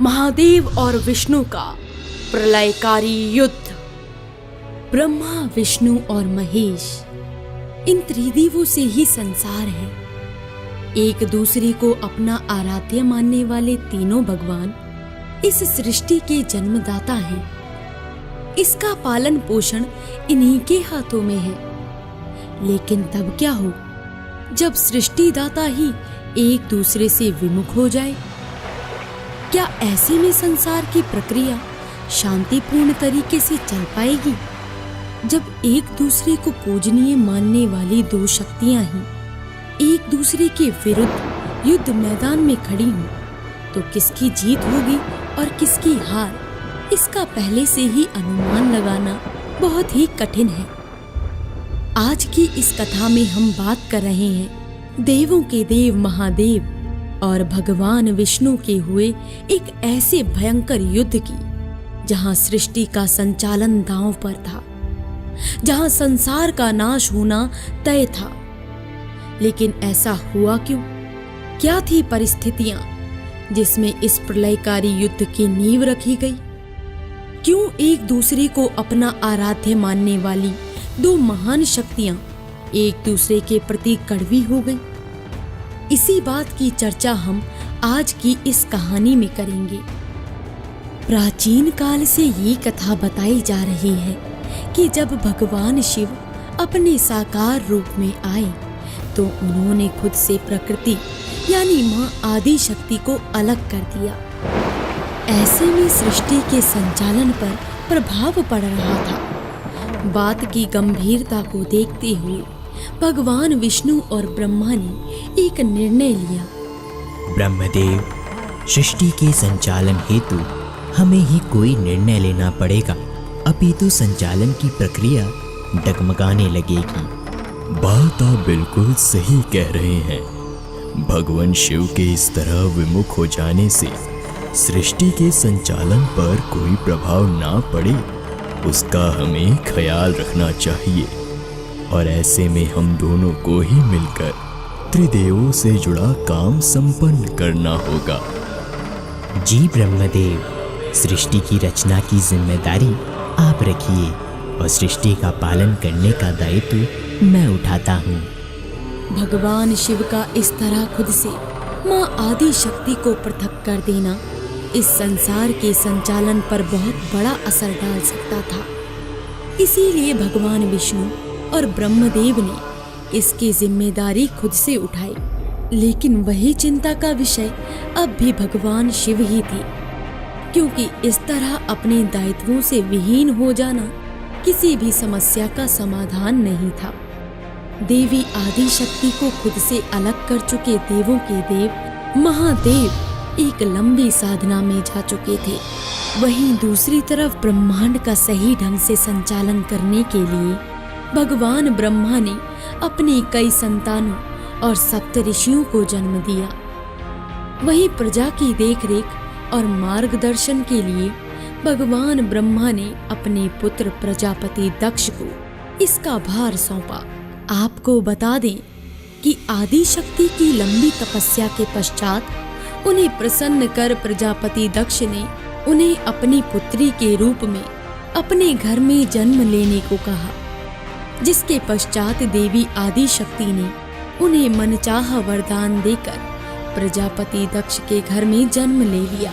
महादेव और विष्णु का प्रलयकारी युद्ध। ब्रह्मा, विष्णु और महेश, इन त्रिदेवों से ही संसार है। एक दूसरे को अपना आराध्य मानने वाले तीनों भगवान इस सृष्टि के जन्मदाता हैं। इसका पालन पोषण इन्हीं के हाथों में है। लेकिन तब क्या हो जब सृष्टिदाता ही एक दूसरे से विमुख हो जाए? क्या ऐसे में संसार की प्रक्रिया शांतिपूर्ण तरीके से चल पाएगी? जब एक दूसरे को पूजनीय मानने वाली दो शक्तियां ही एक दूसरे के विरुद्ध युद्ध मैदान में खड़ी हों, तो किसकी जीत होगी और किसकी हार, इसका पहले से ही अनुमान लगाना बहुत ही कठिन है। आज की इस कथा में हम बात कर रहे हैं देवों के देव महादेव और भगवान विष्णु के हुए एक ऐसे भयंकर युद्ध की, जहां सृष्टि का संचालन दांव पर था, जहां संसार का नाश होना तय था। लेकिन ऐसा हुआ क्यों? क्या थी परिस्थितियां जिसमें इस प्रलयकारी युद्ध की नींव रखी गई? क्यों एक दूसरे को अपना आराध्य मानने वाली दो महान शक्तियां एक दूसरे के प्रति कड़वी हो गई? इसी बात की चर्चा हम आज की इस कहानी में करेंगे। प्राचीन काल से ये कथा बताई जा रही है कि जब भगवान शिव अपने साकार रूप में आए तो उन्होंने खुद से प्रकृति यानी मां आदि शक्ति को अलग कर दिया। ऐसे में सृष्टि के संचालन पर प्रभाव पड़ रहा था। बात की गंभीरता को देखते हुए भगवान विष्णु और ब्रह्मा ने एक निर्णय लिया। ब्रह्मदेव, सृष्टि के संचालन हेतु हमें ही कोई निर्णय लेना पड़ेगा, अपितु संचालन की प्रक्रिया डगमगाने लगेगी। बात आप बिल्कुल सही कह रहे हैं। भगवान शिव के इस तरह विमुख हो जाने से सृष्टि के संचालन पर कोई प्रभाव ना पड़े, उसका हमें ख्याल रखना चाहिए। और ऐसे में हम दोनों को ही मिलकर त्रिदेवों से जुड़ा काम संपन्न करना होगा। जी ब्रह्मदेव, सृष्टि की रचना की जिम्मेदारी आप रखिए और सृष्टि का पालन करने का दायित्व मैं उठाता हूँ। भगवान शिव का इस तरह खुद से मां आदि शक्ति को पृथक कर देना इस संसार के संचालन पर बहुत बड़ा असर डाल सकता था। इसीलिए भगवान विष्णु और ब्रह्मदेव ने इसकी जिम्मेदारी खुद से उठाई। लेकिन वही चिंता का विषय अब भी भगवान शिव ही थे, क्योंकि इस तरह अपने दायित्वों से विहीन हो जाना किसी भी समस्या का समाधान नहीं था। देवी आदि शक्ति को खुद से अलग कर चुके देवों के देव महादेव एक लंबी साधना में जा चुके थे। वहीं दूसरी तरफ ब्रह्मांड का सही ढंग से संचालन करने के लिए भगवान ब्रह्मा ने अपनी कई संतानों और सप्त ऋषियों को जन्म दिया। वहीं प्रजा की देखरेख और मार्गदर्शन के लिए भगवान ब्रह्मा ने अपने पुत्र प्रजापति दक्ष को इसका भार सौंपा। आपको बता दें कि आदि शक्ति की लंबी तपस्या के पश्चात उन्हें प्रसन्न कर प्रजापति दक्ष ने उन्हें अपनी पुत्री के रूप में अपने घर में जन्म लेने को कहा, जिसके पश्चात देवी आदि शक्ति ने उन्हें मनचाहा वरदान देकर प्रजापति दक्ष के घर में जन्म ले लिया।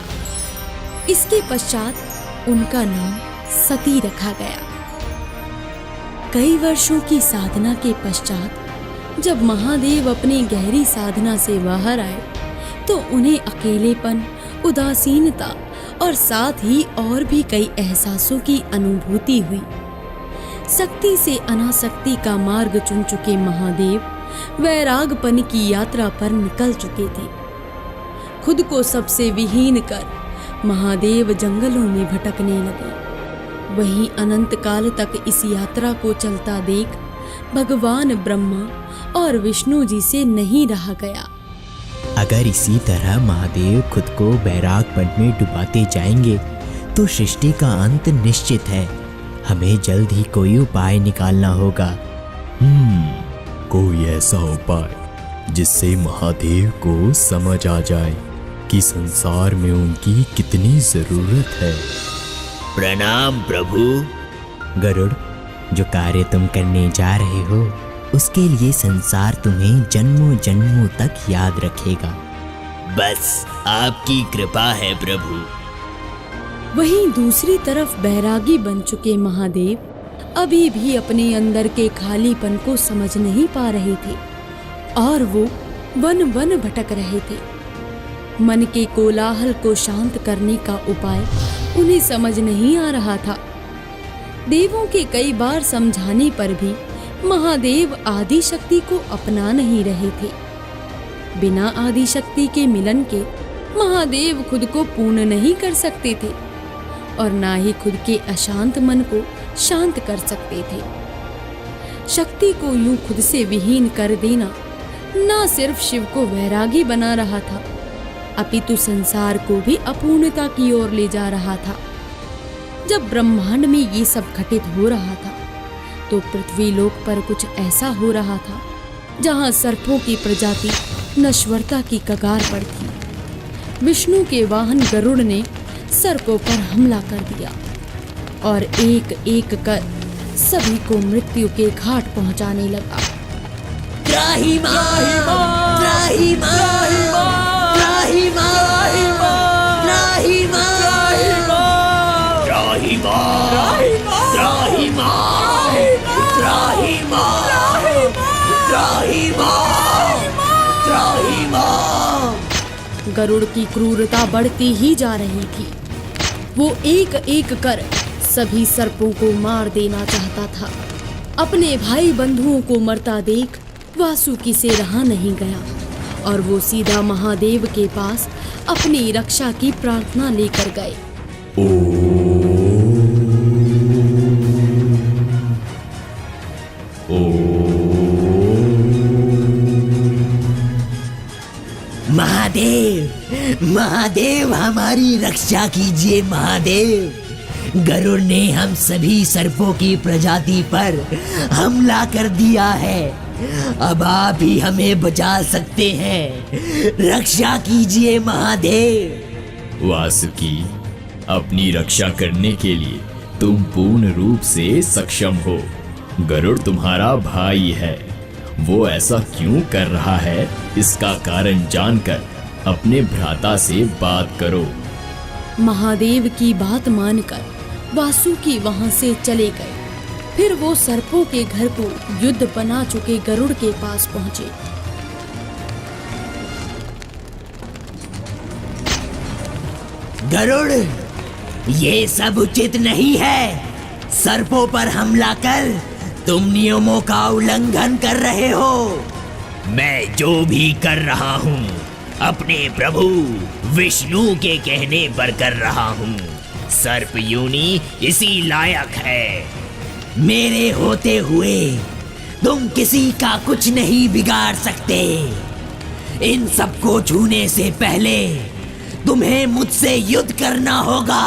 इसके पश्चात उनका नाम सती रखा गया। कई वर्षों की साधना के पश्चात जब महादेव अपनी गहरी साधना से बाहर आए तो उन्हें अकेलेपन, उदासीनता और साथ ही और भी कई एहसासों की अनुभूति हुई। शक्ति से अनासक्ति का मार्ग चुन चुके महादेव वैरागपन की यात्रा पर निकल चुके थे। खुद को सबसे विहीन कर महादेव जंगलों में भटकने लगे। वहीं अनंत काल तक इस यात्रा को चलता देख भगवान ब्रह्मा और विष्णु जी से नहीं रहा गया। अगर इसी तरह महादेव खुद को वैरागपन में डुबाते जाएंगे तो सृष्टि का अंत निश्चित है। हमें जल्द ही कोई उपाय निकालना होगा। कोई ऐसा उपाय जिससे महादेव को समझ आ जाए कि संसार में उनकी कितनी जरूरत है। प्रणाम प्रभु। गरुड़, जो कार्य तुम करने जा रहे हो उसके लिए संसार तुम्हें जन्मों जन्मों तक याद रखेगा। बस आपकी कृपा है प्रभु। वहीं दूसरी तरफ बैरागी बन चुके महादेव अभी भी अपने अंदर के खालीपन को समझ नहीं पा रहे थे और वो वन वन भटक रहे थे। मन के कोलाहल को शांत करने का उपाय उन्हें समझ नहीं आ रहा था। देवों के कई बार समझाने पर भी महादेव आदि शक्ति को अपना नहीं रहे थे। बिना आदि शक्ति के मिलन के महादेव खुद को पूर्ण नहीं कर सकते थे और ना ही खुद के अशांत मन को शांत कर सकते थे। शक्ति को यूं खुद से विहीन कर देना ना सिर्फ शिव को वैरागी बना रहा था, अपितु संसार को भी अपूर्णता की ओर ले जा रहा था। जब ब्रह्मांड में ये सब घटित हो रहा था तो पृथ्वी लोक पर कुछ ऐसा हो रहा था जहां सर्पों की प्रजाति नश्वरता की कगार पर थी। विष्णु के वाहन गरुड़ ने सर्पों पर हमला कर दिया और एक एक कर सभी को मृत्यु के घाट पहुंचाने लगा। त्राही मां, त्राही मां, त्राही मां, त्राही मां, त्राही मां, त्राही मां, त्राही मां, त्राही मां, त्राही मां। गरुड़ की क्रूरता बढ़ती ही जा रही थी। वो एक एक कर सभी सर्पों को मार देना चाहता था। अपने भाई बंधुओं को मरता देख वासुकी से रहा नहीं गया और वो सीधा महादेव के पास अपनी रक्षा की प्रार्थना लेकर गए। महादेव, महादेव हमारी रक्षा कीजिए महादेव। गरुड़ ने हम सभी सर्पों की प्रजाति पर हमला कर दिया है। अब आप ही हमें बचा सकते हैं, रक्षा कीजिए महादेव। वासुकी, अपनी रक्षा करने के लिए तुम पूर्ण रूप से सक्षम हो। गरुड़ तुम्हारा भाई है, वो ऐसा क्यों कर रहा है इसका कारण जानकर अपने भ्राता से बात करो। महादेव की बात मानकर वासुकी वहां से चले गए। फिर वो सर्पों के घर को युद्ध बना चुके गरुड़ के पास पहुंचे। गरुड़, ये सब उचित नहीं है। सर्पों पर हमला कर तुम नियमों का उल्लंघन कर रहे हो। मैं जो भी कर रहा हूँ अपने प्रभु विष्णु के कहने पर कर रहा हूँ। सर्प योनि इसी लायक है। मेरे होते हुए तुम किसी का कुछ नहीं बिगाड़ सकते। इन सबको छूने से पहले तुम्हें मुझसे युद्ध करना होगा।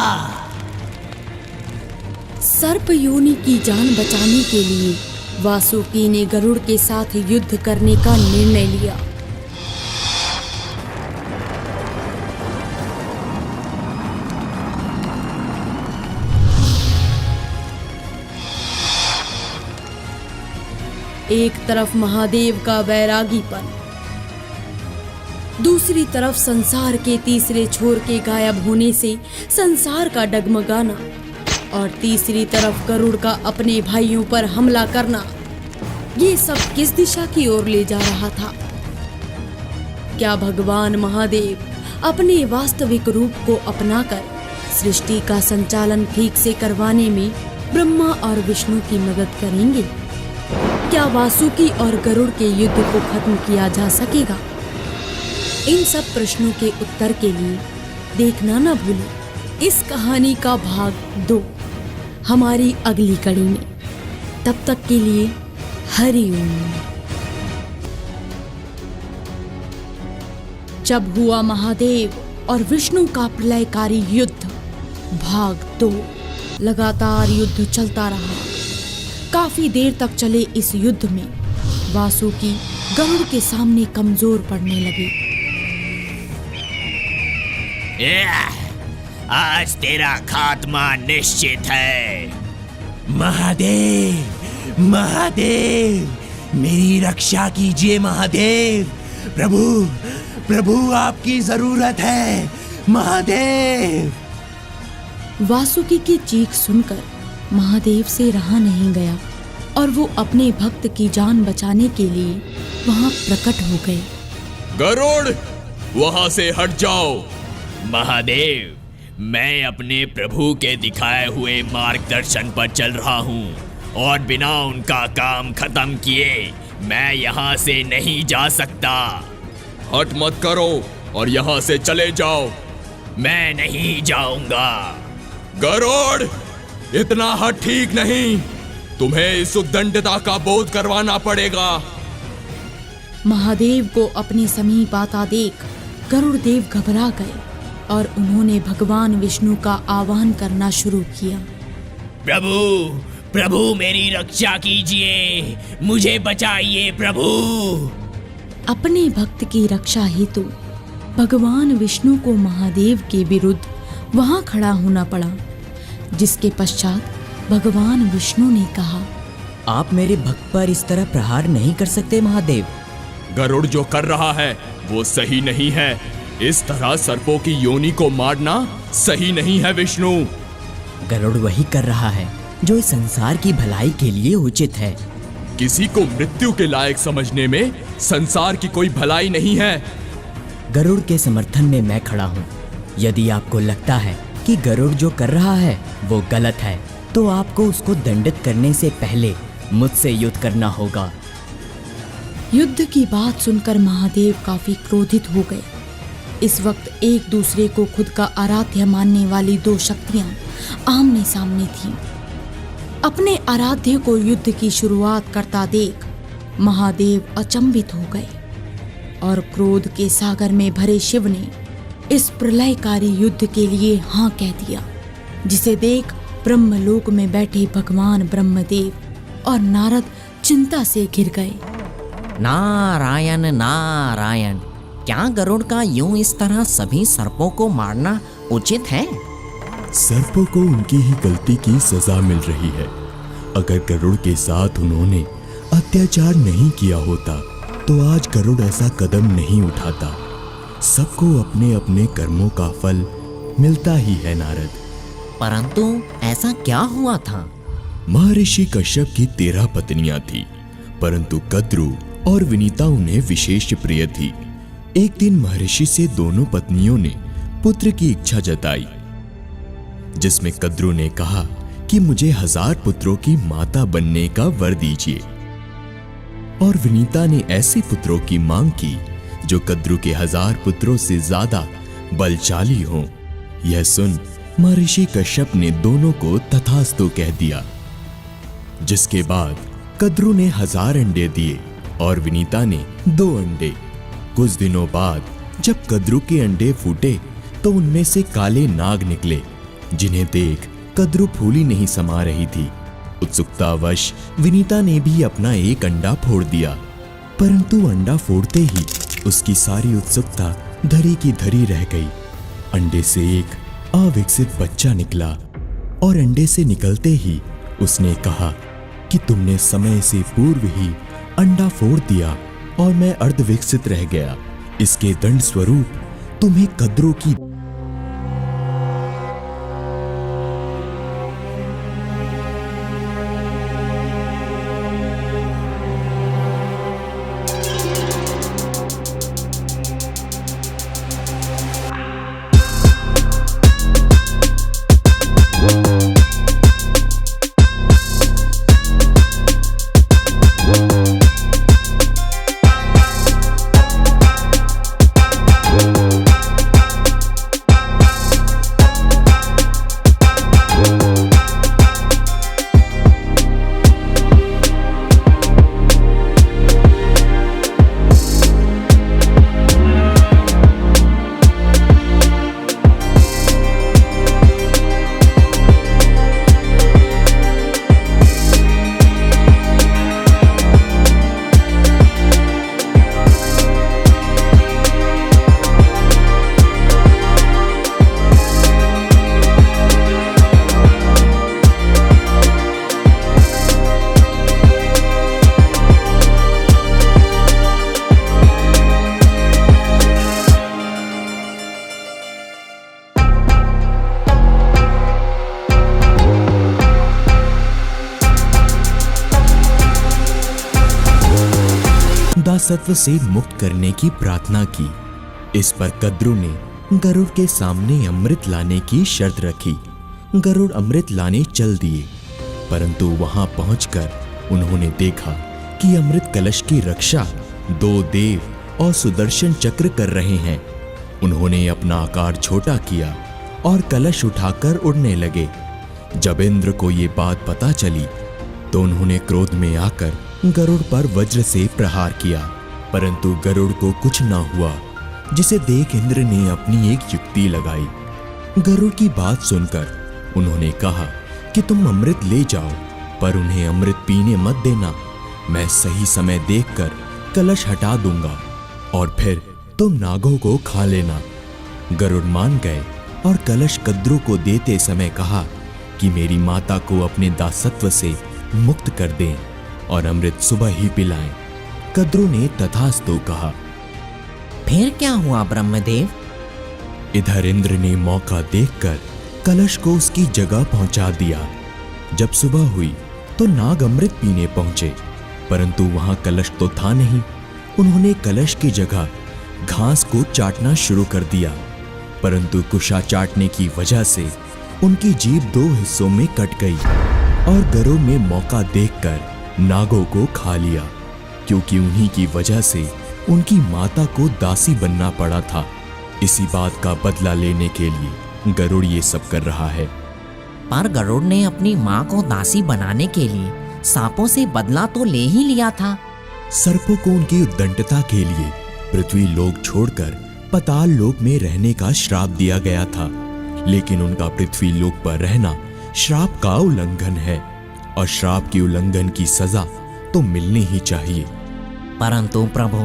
सर्प योनि की जान बचाने के लिए वासुकी ने गरुड़ के साथ युद्ध करने का निर्णय लिया। एक तरफ महादेव का वैरागीपन, दूसरी तरफ संसार के तीसरे छोर के गायब होने से संसार का डगमगाना और तीसरी तरफ गरुड़ का अपने भाइयों पर हमला करना। ये सब किस दिशा की ओर ले जा रहा था? क्या भगवान महादेव अपने वास्तविक रूप को अपनाकर सृष्टि का संचालन ठीक से करवाने में ब्रह्मा और विष्णु की मदद करेंगे? क्या वासुकी और गरुड़ के युद्ध को खत्म किया जा सकेगा? इन सब प्रश्नों के उत्तर के लिए देखना न भूलें इस कहानी का भाग 2 हमारी अगली कड़ी में। तब तक के लिए हरि ओम। जब हुआ महादेव और विष्णु का प्रलयकारी युद्ध भाग 2। लगातार युद्ध चलता रहा। काफी देर तक चले इस युद्ध में वासुकी गरुड़ के सामने कमजोर पड़ने लगे। आज तेरा खात्मा निश्चित है। महादेव, महादेव, मेरी रक्षा कीजिए महादेव। प्रभु, प्रभु आपकी जरूरत है महादेव। वासुकी की चीख सुनकर महादेव से रहा नहीं गया और वो अपने भक्त की जान बचाने के लिए वहां प्रकट हो गए। गरुड़, वहां से हट जाओ। महादेव, मैं अपने प्रभु के दिखाए हुए मार्गदर्शन पर चल रहा हूँ और बिना उनका काम खत्म किए मैं यहाँ से नहीं जा सकता। हट मत करो और यहाँ से चले जाओ। मैं नहीं जाऊंगा। गरुड़, इतना हट ठीक नहीं, तुम्हें इस उद्दंडता का बोध करवाना पड़ेगा। महादेव को अपने समीप आता देख गरुड़ देव घबरा गए और उन्होंने भगवान विष्णु का आह्वान करना शुरू किया। प्रभु, प्रभु मेरी रक्षा कीजिए, मुझे बचाइए प्रभु। अपने भक्त की रक्षा हेतु भगवान विष्णु को महादेव के विरुद्ध वहां खड़ा होना पड़ा, जिसके पश्चात भगवान विष्णु ने कहा, आप मेरे भक्त पर इस तरह प्रहार नहीं कर सकते महादेव। गरुड़ जो कर रहा है वो सही नहीं है। इस तरह सर्पों की योनि को मारना सही नहीं है विष्णु। गरुड़ वही कर रहा है जो इस संसार की भलाई के लिए उचित है। किसी को मृत्यु के लायक समझने में संसार की कोई भलाई नहीं है। गरुड़ के समर्थन में मैं खड़ा हूँ। यदि आपको लगता है कि गरुड़ जो कर रहा है वो गलत है, तो आपको उसको दंडित करने से पहले मुझसे युद्ध करना होगा। युद्ध की बात सुनकर महादेव काफी क्रोधित हो गए। इस वक्त एक दूसरे को खुद का आराध्य मानने वाली दो शक्तियां आमने सामने थीं। अपने आराध्य को युद्ध की शुरुआत करता देख महादेव अचंभित हो गए और क्रोध के सागर में भरे शिव ने इस प्रलयकारी युद्ध के लिए हाँ कह दिया, जिसे देख ब्रह्मलोक में बैठे भगवान ब्रह्मदेव और नारद चिंता से घिर गए। नारायण नारायण, क्या गरुड़ का यूं इस तरह सभी सर्पों को मारना उचित है? सर्पों को उनकी ही गलती की सजा मिल रही है। अगर गरुड़ के साथ उन्होंने अत्याचार नहीं किया होता तो आज गरुड़ ऐसा कदम नहीं उठाता। सबको अपने अपने कर्मों का फल मिलता ही है नारद। परंतु ऐसा क्या हुआ था? महर्षि कश्यप की 13 पत्नियां थी, परंतु कद्रु और विनीता उन्हें विशेष प्रिय थी। एक दिन महर्षि से दोनों पत्नियों ने पुत्र की इच्छा जताई, जिसमें कद्रु ने कहा कि मुझे 1000 पुत्रों की माता बनने का वर दीजिए, और विनीता ने ऐसे पुत्रों की मांग की जो कद्रु के 1000 पुत्रों से ज्यादा बलशाली हों। यह सुन महर्षि कश्यप ने दोनों को तथास्तु कह दिया, जिसके बाद कद्रु ने 1000 अंडे दिए और विनीता ने 2 अंडे। कुछ दिनों बाद जब कद्रु के अंडे फूटे तो उनमें से काले नाग निकले, जिन्हें देख कद्रु फूली नहीं समा रही थी। उत्सुकतावश विनीता ने भी अपना एक अंडा फोड़ दिया, परंतु अंडा फोड़ते ही उसकी सारी उत्सुकता धरी की धरी रह गई। अंडे से एक अविकसित बच्चा निकला और अंडे से निकलते ही उसने कहा कि तुमने समय से पूर्व ही अंडा फोड़ दिया और मैं अर्धविकसित रह गया। इसके दंड स्वरूप तुम्हें कद्रों की दासत्व से मुक्त करने की प्रार्थना की। इस पर कद्रू ने गरुड़ के सामने अमृत लाने की शर्त रखी। गरुड़ अमृत लाने चल दिए, परंतु वहां पहुंचकर उन्होंने देखा कि अमृत कलश की रक्षा 2 देव और सुदर्शन चक्र कर रहे हैं। उन्होंने अपना आकार छोटा किया और कलश उठाकर उड़ने लगे। जब इंद्र को ये बात पता चली तो उन्होंने क्रोध में आकर गरुड़ पर वज्र से प्रहार किया, परंतु गरुड़ को कुछ न हुआ, जिसे देख इंद्र ने अपनी एक युक्ति लगाई। गरुड़ की बात सुनकर उन्होंने कहा कि तुम अमृत ले जाओ, पर उन्हें अमृत पीने मत देना। मैं सही समय देखकर कलश हटा दूंगा और फिर तुम नागों को खा लेना। गरुड़ मान गए और कलश कद्रू को देते समय कहा कि मेरी माता को अपने दासत्व से मुक्त कर दें और अमृत सुबह ही पिलाएं। कद्रू ने तथास्तु कहा। फिर क्या हुआ ब्रह्मदेव? इधर इंद्र ने मौका देखकर कलश को उसकी जगह पहुंचा दिया। जब सुबह हुई तो नाग अमृत पीने पहुंचे, परंतु वहां कलश तो था नहीं। उन्होंने कलश की जगह घास को चाटना शुरू कर दिया, परंतु कुशा चाटने की वजह से उनकी जीभ 2 हिस्सों में कट गई और गरुड़ ने मौका देखकर नागों को खा लिया, क्योंकि उन्हीं की वजह से उनकी माता को दासी बनना पड़ा था। इसी बात का बदला लेने के लिए गरुड़ ये सब कर रहा है। पर गरुड़ ने अपनी माँ को दासी बनाने के लिए सांपों से बदला तो ले ही लिया था। सर्पों को उनकी उद्दंडता के लिए पृथ्वी लोक छोड़कर पाताल लोक में रहने का श्राप दिया गया था, लेकिन उनका पृथ्वी लोक पर रहना श्राप का उल्लंघन है और श्राप की उल्लंघन की सजा तो मिलनी ही चाहिए। परंतु प्रभु,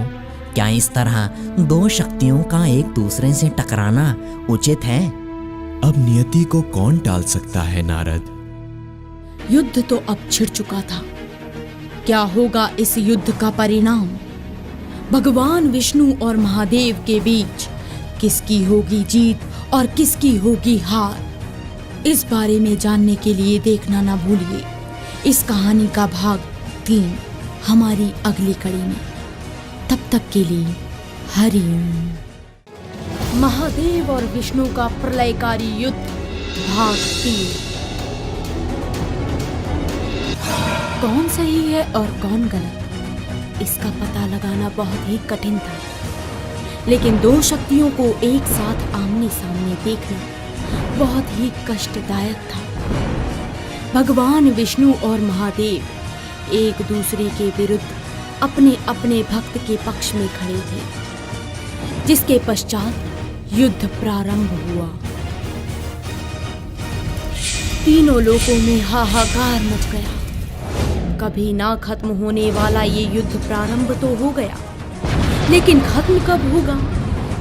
क्या इस तरह 2 शक्तियों का एक दूसरे से टकराना उचित है? अब नियति को कौन टाल सकता है नारद? युद्ध तो अब छिड़ चुका था। क्या होगा इस युद्ध का परिणाम? भगवान विष्णु और महादेव के बीच किसकी होगी जीत और किसकी होगी हार? इस बारे में जानने के लिए देखना ना भूलिए इस कहानी का भाग 3 हमारी अगली कड़ी में। तब तक के लिए हरि ओम। महादेव और विष्णु का प्रलयकारी युद्ध भाग 3। कौन सही है और कौन गलत, इसका पता लगाना बहुत ही कठिन था, लेकिन 2 शक्तियों को एक साथ आमने सामने देखना बहुत ही कष्टदायक था। भगवान विष्णु और महादेव एक दूसरे के विरुद्ध अपने अपने भक्त के पक्ष में खड़े थे, जिसके पश्चात युद्ध प्रारंभ हुआ। तीनों लोकों में हाहाकार मच गया। कभी ना खत्म होने वाला ये युद्ध प्रारंभ तो हो गया, लेकिन खत्म कब होगा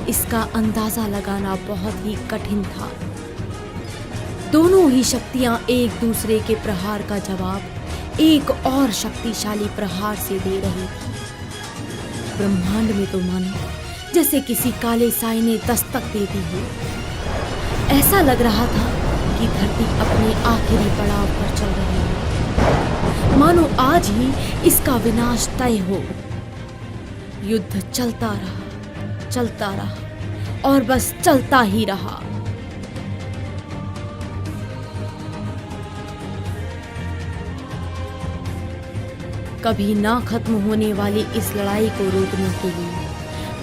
इसका अंदाजा लगाना बहुत ही कठिन था। दोनों ही शक्तियां एक दूसरे के प्रहार का जवाब एक और शक्तिशाली प्रहार से दे रही थी। ब्रह्मांड में तो मानो जैसे किसी काले साए ने दस्तक दे दी हो। ऐसा लग रहा था कि धरती अपने आखिरी पड़ाव पर चल रही है, मानो आज ही इसका विनाश तय हो। युद्ध चलता रहा और बस चलता ही रहा। कभी ना खत्म होने वाली इस लड़ाई को रोकने के लिए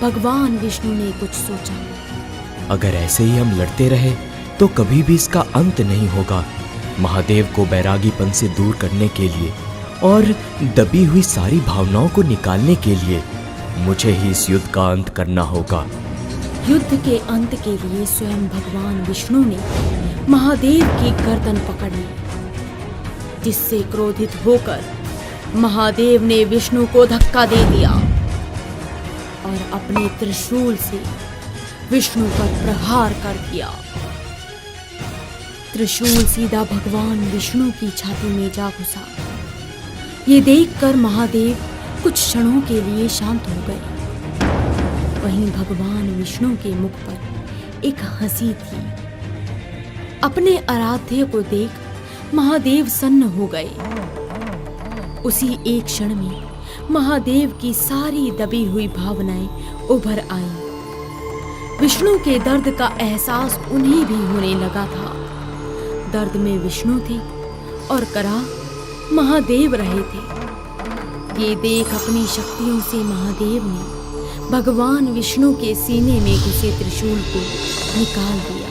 भगवान विष्णु ने कुछ सोचा। अगर ऐसे ही हम लड़ते रहे तो कभी भी इसका अंत नहीं होगा। महादेव को बैरागीपन से दूर करने के लिए और दबी हुई सारी भावनाओं को निकालने के लिए मुझे ही इस युद्ध का अंत करना होगा। युद्ध के अंत के लिए स्वयं भगवान विष्णु ने महादेव की गर्दन पकड़ ली, जिससे क्रोधित होकर महादेव ने विष्णु को धक्का दे दिया और अपने त्रिशूल से विष्णु पर प्रहार कर दिया। त्रिशूल सीधा भगवान विष्णु की छाती में जा घुसा। ये देखकर महादेव कुछ क्षणों के लिए शांत हो गए। वहीं भगवान विष्णु के मुख पर एक हंसी थी। अपने आराध्य को देख महादेव सन्न हो गए। उसी एक क्षण में महादेव की सारी दबी हुई भावनाएं उभर आईं। विष्णु के दर्द का एहसास उन्हें भी होने लगा था। दर्द में विष्णु थे और कराह महादेव रहे थे। ये देख अपनी शक्तियों से महादेव ने भगवान विष्णु के सीने में घुसे त्रिशूल को निकाल दिया।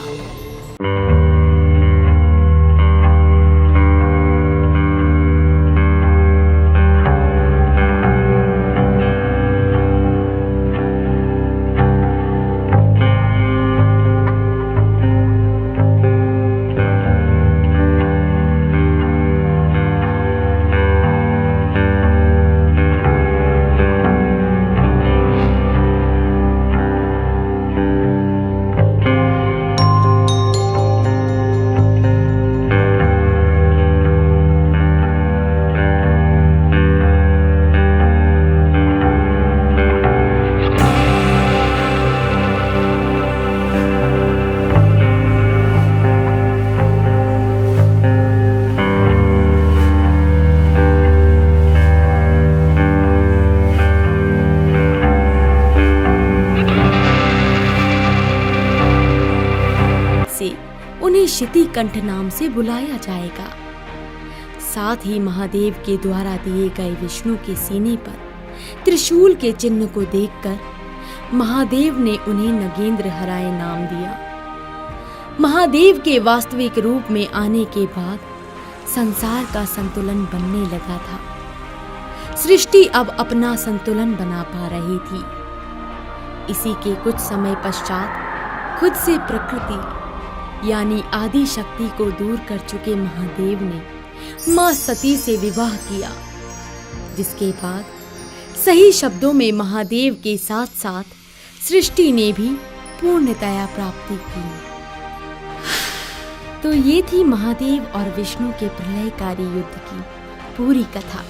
उन्हें शिति कंठ नाम से बुलाया जाएगा। साथ ही महादेव के द्वारा दिए गए विष्णु के सीने पर त्रिशूल के चिन्ह को देखकर महादेव ने उन्हें नगेंद्र हराय नाम दिया। महादेव के वास्तविक रूप में आने के बाद संसार का संतुलन बनने लगा था। सृष्टि अब अपना संतुलन बना पा रही थी। इसी के कुछ समय पश्चात खुद से प्रकृति यानी आदि शक्ति को दूर कर चुके महादेव ने मां सती से विवाह किया, जिसके बाद सही शब्दों में महादेव के साथ साथ सृष्टि ने भी पूर्णतया प्राप्ति की। तो ये थी महादेव और विष्णु के प्रलयकारी युद्ध की पूरी कथा।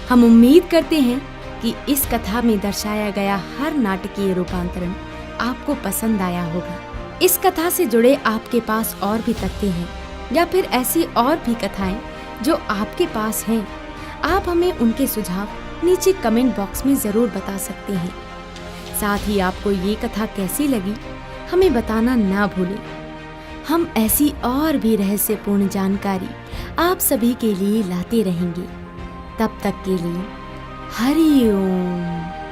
हम उम्मीद करते हैं कि इस कथा में दर्शाया गया हर नाटकीय रूपांतरण आपको पसंद आया होगा। इस कथा से जुड़े आपके पास और भी तथ्य हैं या फिर ऐसी और भी कथाएं जो आपके पास हैं, आप हमें उनके सुझाव नीचे कमेंट बॉक्स में ज़रूर बता सकते हैं। साथ ही आपको ये कथा कैसी लगी हमें बताना ना भूलें। हम ऐसी और भी रहस्यपूर्ण जानकारी आप सभी के लिए लाते रहेंगे। तब तक के लिए हरि ओम।